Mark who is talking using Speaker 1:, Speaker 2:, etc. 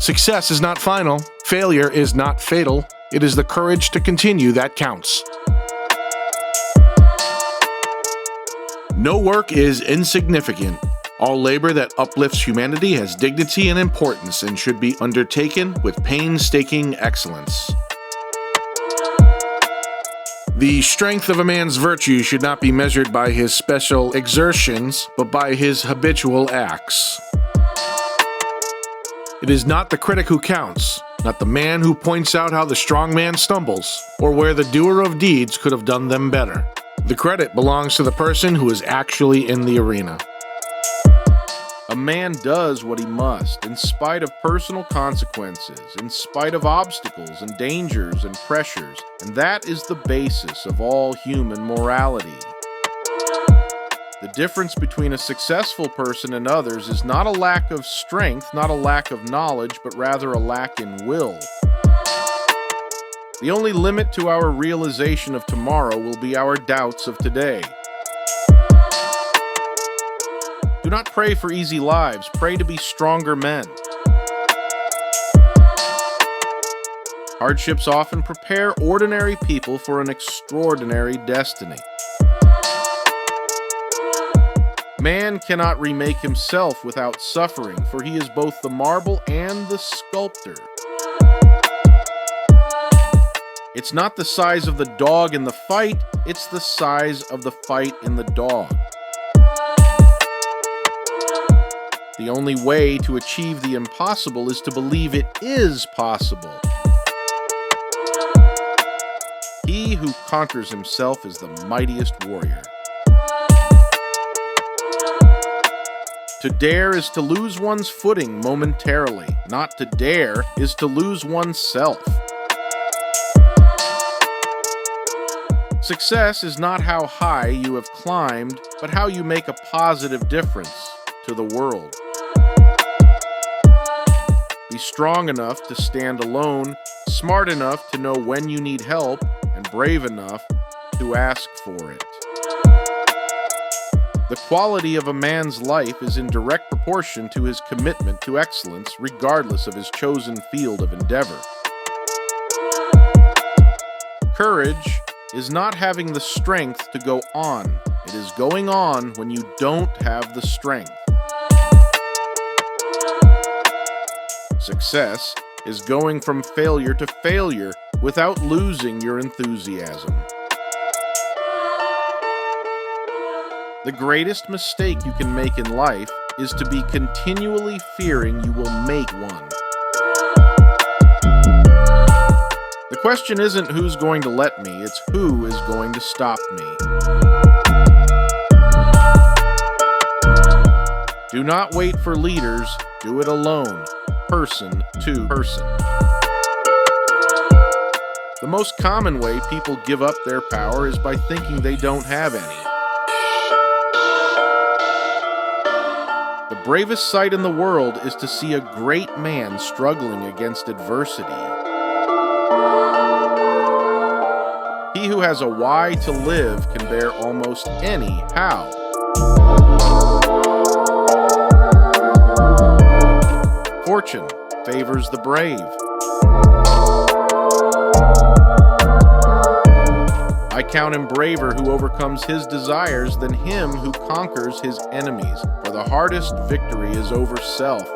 Speaker 1: Success is not final. Failure is not fatal. It is the courage to continue that counts. No work is insignificant. All labor that uplifts humanity has dignity and importance and should be undertaken with painstaking excellence. The strength of a man's virtue should not be measured by his special exertions, but by his habitual acts. It is not the critic who counts, not the man who points out how the strong man stumbles, or where the doer of deeds could have done them better. The credit belongs to the person who is actually in the arena.
Speaker 2: A man does what he must, in spite of personal consequences, in spite of obstacles and dangers and pressures, and that is the basis of all human morality. The difference between a successful person and others is not a lack of strength, not a lack of knowledge, but rather a lack in will. The only limit to our realization of tomorrow will be our doubts of today. Do not pray for easy lives, pray to be stronger men. Hardships often prepare ordinary people for an extraordinary destiny. Man cannot remake himself without suffering, for he is both the marble and the sculptor. It's not the size of the dog in the fight, it's the size of the fight in the dog. The only way to achieve the impossible is to believe it is possible. He who conquers himself is the mightiest warrior. To dare is to lose one's footing momentarily. Not to dare is to lose oneself. Success is not how high you have climbed, but how you make a positive difference to the world. Be strong enough to stand alone, smart enough to know when you need help, and brave enough to ask for it. The quality of a man's life is in direct proportion to his commitment to excellence, regardless of his chosen field of endeavor. Courage is not having the strength to go on. It is going on when you don't have the strength. Success is going from failure to failure without losing your enthusiasm. The greatest mistake you can make in life is to be continually fearing you will make one. The question isn't who's going to let me, it's who is going to stop me. Do not wait for leaders, do it alone, person to person. The most common way people give up their power is by thinking they don't have any. The bravest sight in the world is to see a great man struggling against adversity. He who has a why to live can bear almost any how. Fortune favors the brave. I count him braver who overcomes his desires than him who conquers his enemies, for the hardest victory is over self.